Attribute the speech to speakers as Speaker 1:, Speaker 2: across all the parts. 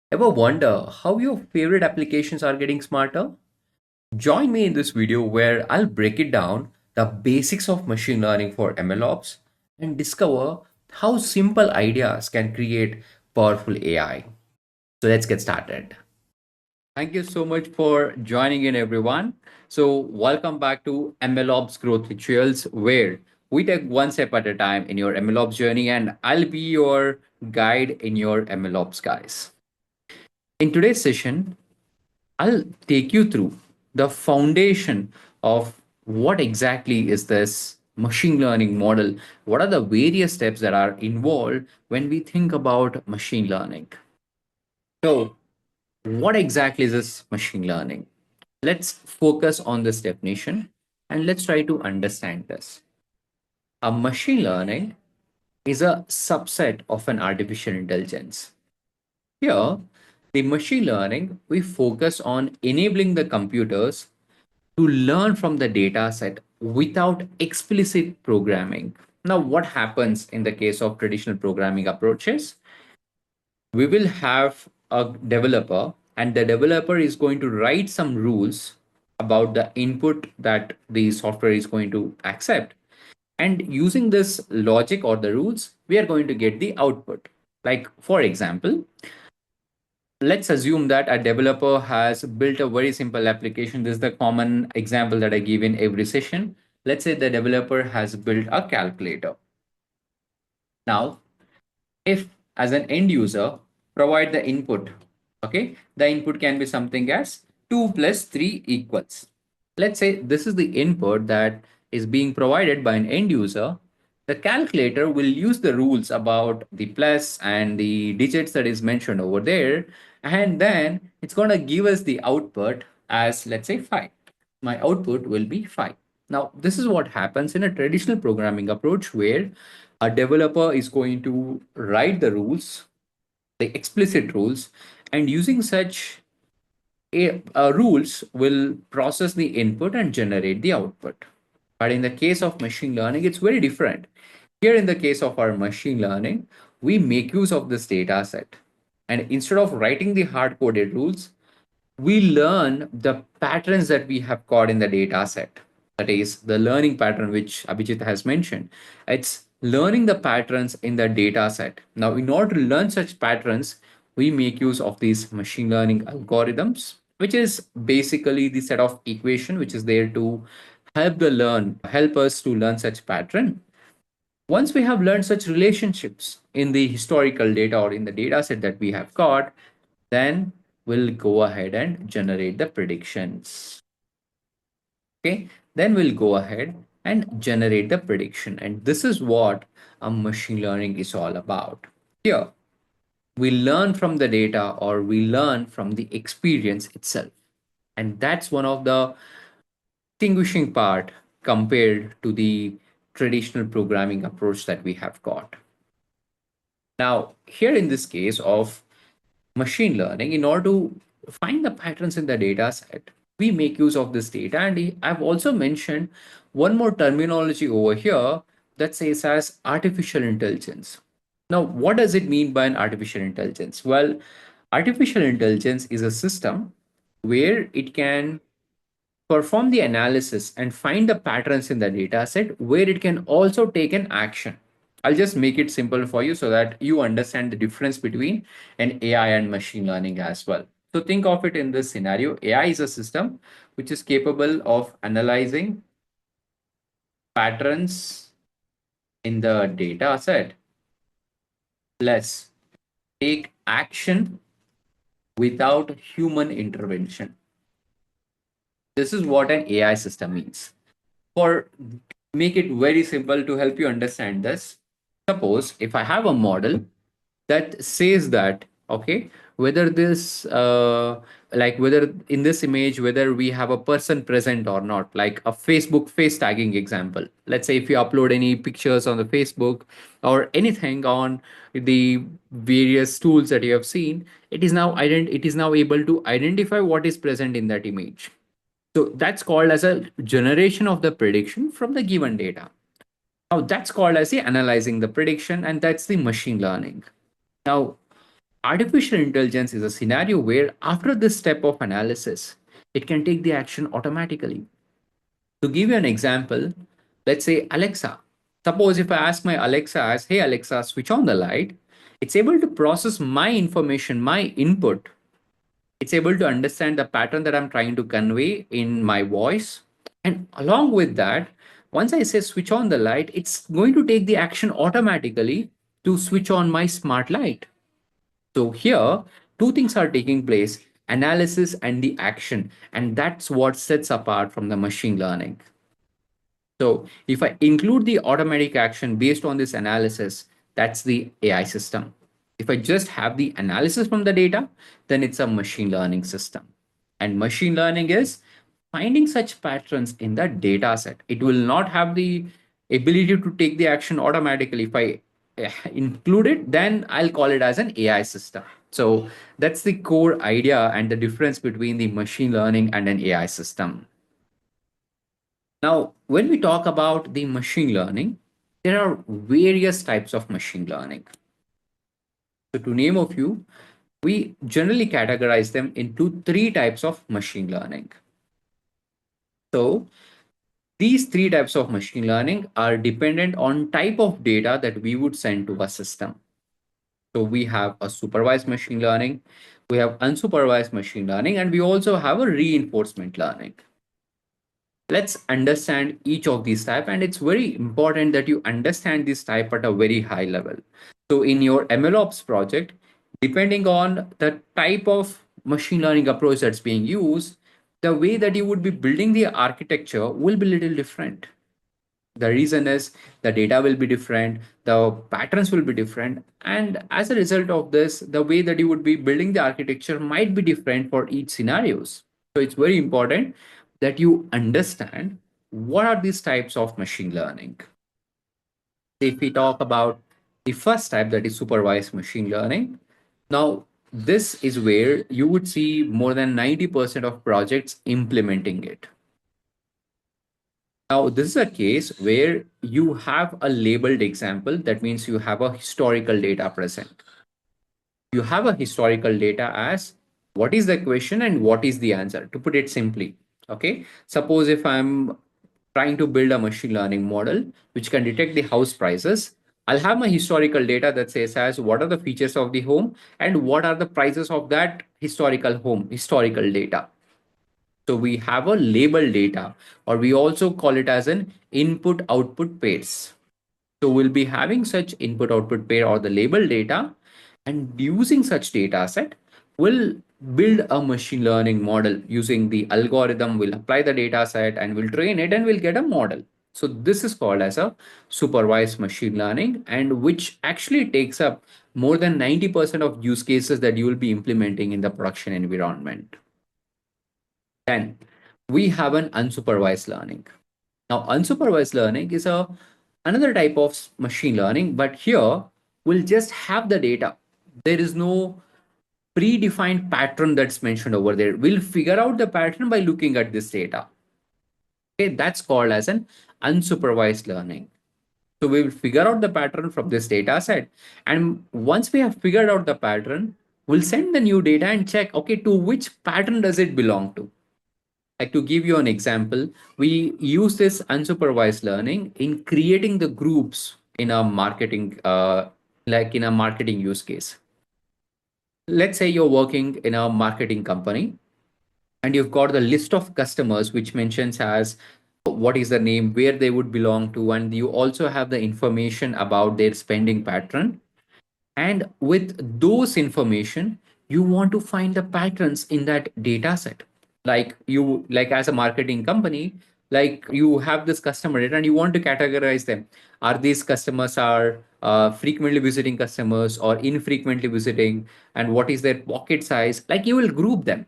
Speaker 1: Ever wonder how your favorite applications are getting smarter? Join me in this video where I'll break it down the basics of machine learning for MLOps and discover how simple ideas can create powerful AI. So let's get started. Thank you so much for joining in, everyone. So, welcome back to MLOps Growth Rituals, where we take one step at a time in your MLOps journey, and I'll be your guide in your MLOps, guys. In today's session, I'll take you through the foundation of what exactly is this machine learning model. What are the various steps that are involved when we think about machine learning? So, what exactly is this machine learning? Let's focus on this definition and let's try to understand this. A machine learning is a subset of an artificial intelligence. Here, the machine learning, we focus on enabling the computers to learn from the data set without explicit programming. Now, what happens in the case of traditional programming approaches? We will have a developer, and the developer is going to write some rules about the input that the software is going to accept. And using this logic or the rules, we are going to get the output. Like, for example, let's assume that a developer has built a very simple application. This is the common example that I give in every session. Let's say the developer has built a calculator. Now, if as an end user provide the input, okay, the input can be something as 2 plus 3 equals. Let's say this is the input that is being provided by an end user. The calculator will use the rules about the plus and the digits that is mentioned over there, and then it's going to give us the output as, let's say, 5. My output will be 5. Now, this is what happens in a traditional programming approach where a developer is going to write the rules, the explicit rules, and using such rules will process the input and generate the output. But in the case of machine learning, it's very different. Here, in the case of our machine learning, we make use of this data set. And instead of writing the hard coded rules, we learn the patterns that we have got in the data set. That is the learning pattern, which Abhijit has mentioned. It's learning the patterns in the data set. Now, in order to learn such patterns, we make use of these machine learning algorithms, which is basically the set of equation which is there to help us to learn such pattern. Once we have learned such relationships in the historical data or in the data set that we have got, then we'll go ahead and generate the predictions. Okay, then we'll go ahead and generate the prediction. And this is what a machine learning is all about. Here, we learn from the data or we learn from the experience itself. And that's one of the distinguishing part compared to the traditional programming approach that we have got. Now, here in this case of machine learning, in order to find the patterns in the data set, we make use of this data. And I've also mentioned one more terminology over here that says as artificial intelligence. Now, what does it mean by an artificial intelligence? Well, artificial intelligence is a system where it can perform the analysis and find the patterns in the data set where it can also take an action. I'll just make it simple for you so that you understand the difference between an AI and machine learning as well. So think of it in this scenario. AI is a system which is capable of analyzing patterns in the data set, plus take action without human intervention. This is what an AI system means. For make it very simple to help you understand this, suppose if I have a model that says that, okay, whether this like whether in this image whether we have a person present or not, like a Facebook face tagging example. Let's say if you upload any pictures on the Facebook or anything on the various tools that you have seen, it is now able to identify what is present in that image. So that's called as a generation of the prediction from the given data. Now that's called as the analyzing the prediction, and that's the machine learning. Now, Artificial intelligence is a scenario where, after this step of analysis, it can take the action automatically. To give you an example, let's say Alexa. Suppose if I ask my Alexa as, hey Alexa, switch on the light, it's able to process my information, my input. It's able to understand the pattern that I'm trying to convey in my voice. And along with that, once I say switch on the light, it's going to take the action automatically to switch on my smart light. So here, two things are taking place: analysis and the action. And that's what sets apart from the machine learning. So if I include the automatic action based on this analysis, that's the AI system. If I just have the analysis from the data, then it's a machine learning system. And machine learning is finding such patterns in the data set. It will not have the ability to take the action automatically. If I include it, then I'll call it as an AI system. So that's the core idea and the difference between the machine learning and an AI system. Now, when we talk about the machine learning, there are various types of machine learning. So, to name a few, we generally categorize them into three types of machine learning. So, these three types of machine learning are dependent on type of data that we would send to a system. So, we have a supervised machine learning, we have unsupervised machine learning, and we also have a reinforcement learning. Let's understand each of these type, and it's very important that you understand this type at a very high level. So in your MLOps project, depending on the type of machine learning approach that's being used, the way that you would be building the architecture will be a little different. The reason is the data will be different, the patterns will be different, and as a result of this, the way that you would be building the architecture might be different for each scenarios. So it's very important that you understand what are these types of machine learning. If we talk about the first type, that is supervised machine learning, now this is where you would see more than 90% of projects implementing it. Now, this is a case where you have a labeled example. That means you have a historical data present. You have a historical data as what is the question and what is the answer, to put it simply. Okay. Suppose if I'm trying to build a machine learning model which can detect the house prices, I'll have my historical data that says as what are the features of the home and what are the prices of that historical home, historical data. So we have a label data, or we also call it as an input output pairs. So we'll be having such input output pair or the label data, and using such data set, we'll build a machine learning model using the algorithm. We'll apply the data set and we'll train it and we'll get a model. So this is called as a supervised machine learning, and which actually takes up more than 90% of use cases that you will be implementing in the production environment. Then we have an unsupervised learning. Now, unsupervised learning is another type of machine learning, but here we'll just have the data. There is no predefined pattern that's mentioned over there. We'll figure out the pattern by looking at this data. Okay, that's called as an unsupervised learning. So we will figure out the pattern from this data set. And once we have figured out the pattern, we'll send the new data and check, okay, to which pattern does it belong to? Like, to give you an example, we use this unsupervised learning in creating the groups in a marketing, like in a marketing use case. Let's say you're working in a marketing company and you've got the list of customers which mentions as what is the name, where they would belong to, and you also have the information about their spending pattern. And with those information, you want to find the patterns in that data set. Like as a marketing company, like you have this customer data and you want to categorize them. Are these customers are frequently visiting customers or infrequently visiting? And what is their pocket size? Like you will group them.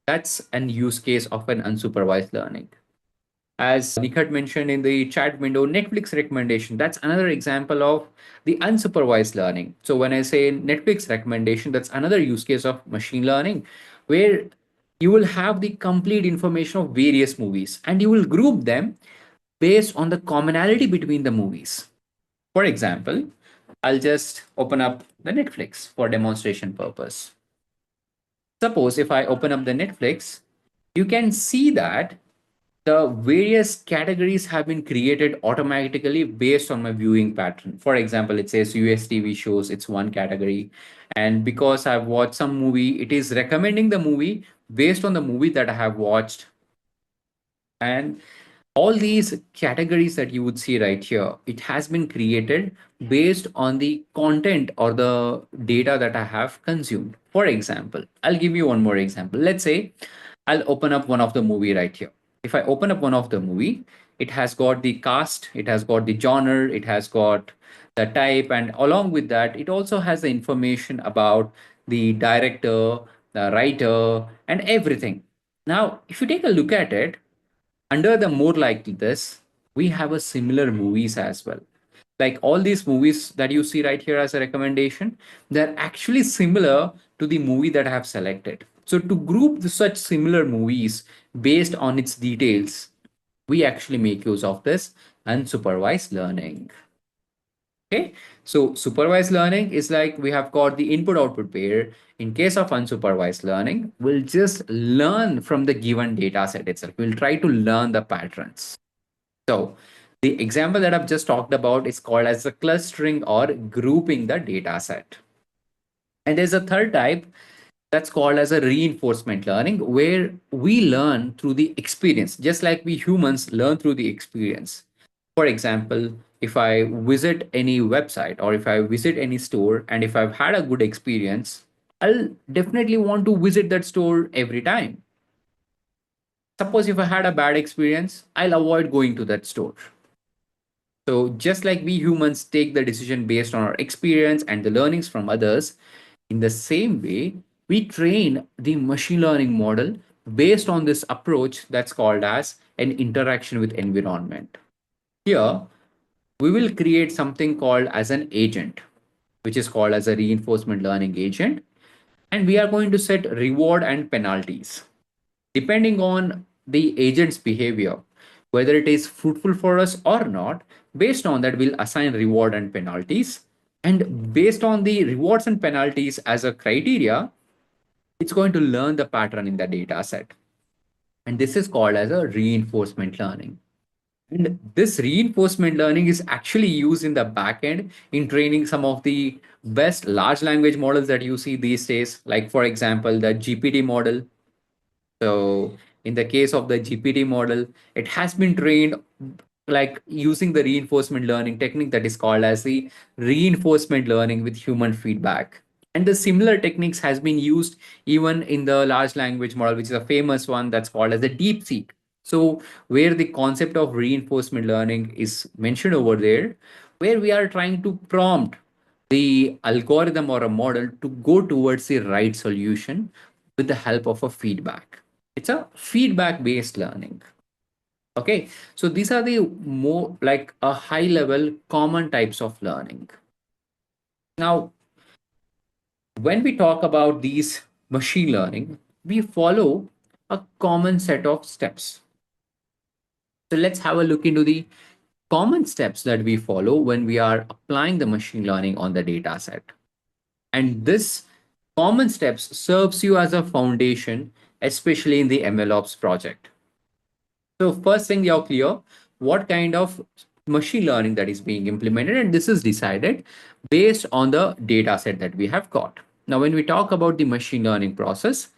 Speaker 1: That's an use case of an unsupervised learning. As Nikhat mentioned in the chat window, Netflix recommendation, that's another example of the unsupervised learning. So when I say Netflix recommendation, that's another use case of machine learning where you will have the complete information of various movies and you will group them based on the commonality between the movies. For example,
Speaker 2: I'll just open up the Netflix for demonstration purpose. Suppose if I open up the Netflix, you can see that the various categories have been created automatically based on my viewing pattern. For example, it says US TV shows, it's one category. And because I've watched some movie, it is recommending the movie based on the movie that I have watched. And all these categories that you would see right here, it has been created based on the content or the data that I have consumed. For example, I'll give you one more example. Let's say I'll open up one of the movie right here. If I open up one of the movie, it has got the cast, it has got the genre, it has got the type, and along with that, it also has the information about the director, the writer, and everything. Now, if you take a look at it, under the more like this, we have a similar movies as well. Like all these movies that you see right here as a recommendation, they're actually similar to the movie that I have selected. So to group such similar movies based on its details, we actually make use of this unsupervised learning. Okay, so supervised learning is like we have got the input output pair. In case of unsupervised learning, we'll just learn from the given data set itself. We'll try to learn the patterns. So the example that I've just talked about is called as the clustering or grouping the data set. And there's a third type that's called as a reinforcement learning, where we learn through the experience, just like we humans learn through the experience. For example, if I visit any website or if I visit any store and if I've had a good experience, I'll definitely want to visit that store every time. Suppose if I had a bad experience, I'll avoid going to that store. So, just like we humans take the decision based on our experience and the learnings from others, in the same way, we train the machine learning model based on this approach that's called as an interaction with environment. Here, we will create something called as an agent, which is called as a reinforcement learning agent. And we are going to set reward and penalties depending on the agent's behavior, whether it is fruitful for us or not. Based on that, we'll assign reward and penalties. And based on the rewards and penalties as a criteria, it's going to learn the pattern in the data set. And this is called as a reinforcement learning. And this reinforcement learning is actually used in the backend in training some of the best large language models that you see these days, like, for example, the GPT model. So in the case of the GPT model, it has been trained like using the reinforcement learning technique that is called as the reinforcement learning with human feedback. And the similar techniques has been used even in the large language model, which is a famous one that's called as the DeepSeek. So where the concept of reinforcement learning is mentioned over there, where we are trying to prompt the algorithm or a model to go towards the right solution with the help of a feedback. It's a feedback based learning. Okay, so these are the more like a high level common types of learning. Now, when we talk about these machine learning, we follow a common set of steps. So let's have a look into the common steps that we follow when we are applying the machine learning on the data set. And this common steps serves you as a foundation, especially in the MLOps project. So first thing, you're clear what kind of machine learning that is being implemented, and this is decided based on the data set that we have got. Now, when we talk about the machine learning process,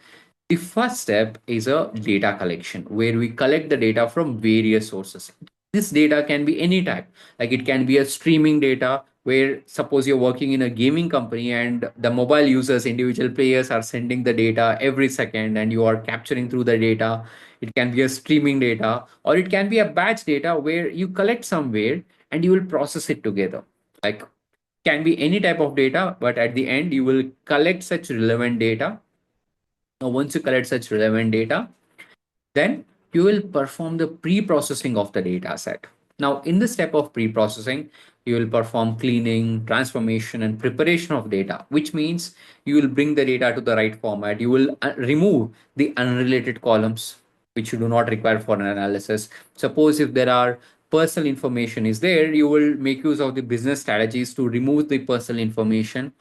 Speaker 2: the first step is a data collection where we collect the data from various sources. This data can be any type, like it can be a streaming data where suppose you're working in a gaming company and the mobile users, individual players are sending the data every second and you are capturing through the data. It can be a streaming data or it can be a batch data where you collect somewhere and you will process it together. Like can be any type of data, but at the end you will collect such relevant data. Now, once you collect such relevant data, then you will perform the pre-processing of the data set. Now, in this step of pre-processing, you will perform cleaning, transformation, and preparation of data, which means you will bring the data to the right format. You will remove the unrelated columns which you do not require for an analysis. Suppose if there are personal information is there, you will make use of the business strategies to remove the personal information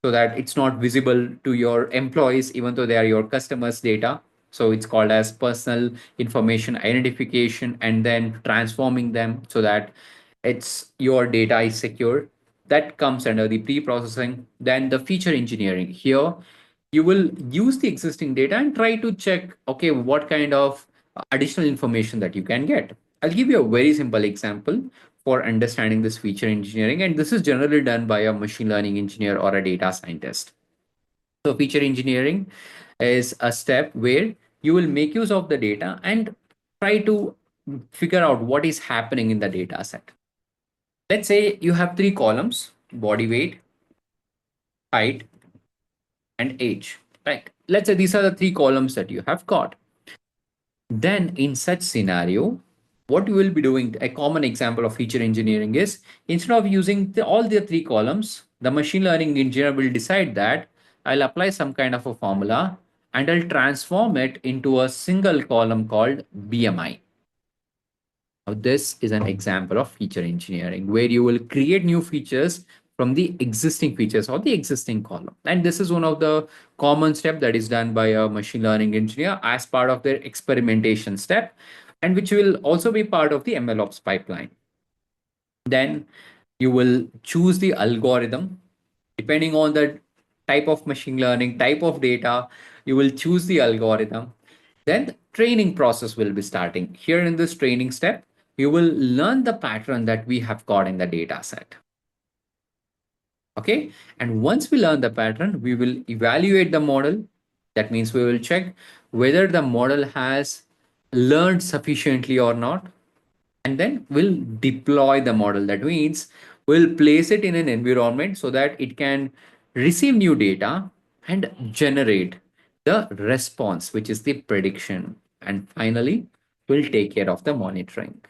Speaker 2: so that it's not visible to your employees, even though they are your customers' data. So it's called as personal information identification, and then transforming them so that it's your data is secure. That comes under the pre-processing. Then the feature engineering. Here, you will use the existing data and try to check, okay, what kind of additional information that you can get. I'll give you a very simple example for understanding this feature engineering, and this is generally done by a machine learning engineer or a data scientist. So feature engineering is a step where you will make use of the data and try to figure out what is happening in the data set. Let's say you have three columns: body weight, height, and age. Right. Let's say these are the three columns that you have got. Then in such scenario, what you will be doing, a common example of feature engineering is, instead of using all the three columns, the machine learning engineer will decide that I'll apply some kind of a formula and I'll transform it into a single column called BMI. Now, this is an example of feature engineering where you will create new features from the existing features or the existing column. And this is one of the common step that is done by a machine learning engineer as part of their experimentation step, and which will also be part of the MLOps pipeline. Then you will choose the algorithm depending on the type of machine learning, type of data. You will choose the algorithm. Then the training process will be starting. Here in this training step, you will learn the pattern that we have got in the data set. Okay. And once we learn the pattern, we will evaluate the model. That means we will check whether the model has learned sufficiently or not. And then we'll deploy the model. That means we'll place it in an environment so that it can receive new data and generate the response, which is the prediction. And finally, we'll take care of the monitoring.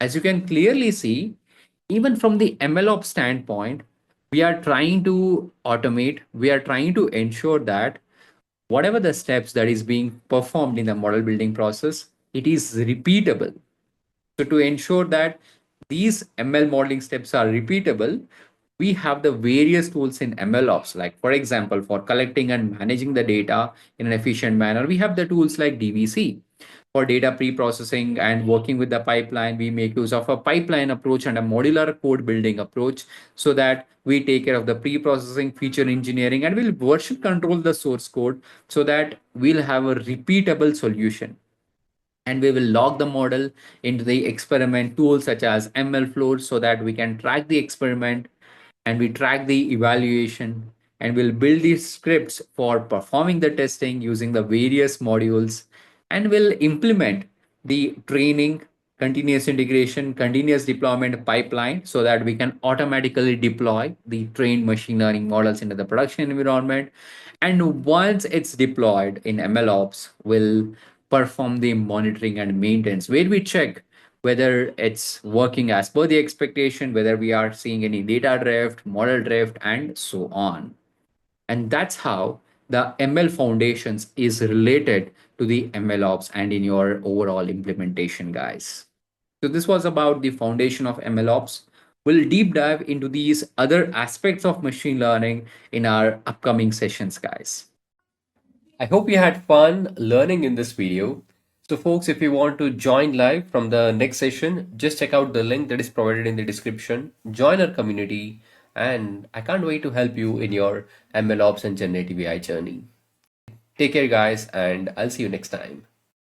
Speaker 2: As you can clearly see, even from the MLOps standpoint, we are trying to automate, we are trying to ensure that whatever the steps that is being performed in the model building process, it is repeatable. So to ensure that these ML modeling steps are repeatable, we have the various tools in MLOps. Like for example, for collecting and managing the data in an efficient manner, we have the tools like DVC. For data pre-processing and working with the pipeline, we make use of a pipeline approach and a modular code building approach so that we take care of the pre-processing, feature engineering, and we'll version control the source code so that we'll have a repeatable solution. And we will log the model into the experiment tools such as MLflow so that we can track the experiment and we track the evaluation, and we'll build these scripts for performing the testing using the various modules, and we'll implement the training, continuous integration, continuous deployment pipeline so that we can automatically deploy the trained machine learning models into the production environment. And once it's deployed in MLOps, we'll perform the monitoring and maintenance where we check whether it's working as per the expectation, whether we are seeing any data drift, model drift, and so on. And that's how the ML foundations is related to the MLOps and in your overall implementation, guys. So this was about the foundation of MLOps. We'll deep dive into these other aspects of machine learning in our upcoming sessions, guys.
Speaker 1: I hope you had fun learning in this video. So folks, if you want to join live from the next session, just check out the link that is provided in the description. Join our community, and I can't wait to help you in your MLOps and generative AI journey. Take care guys, and I'll see you next time.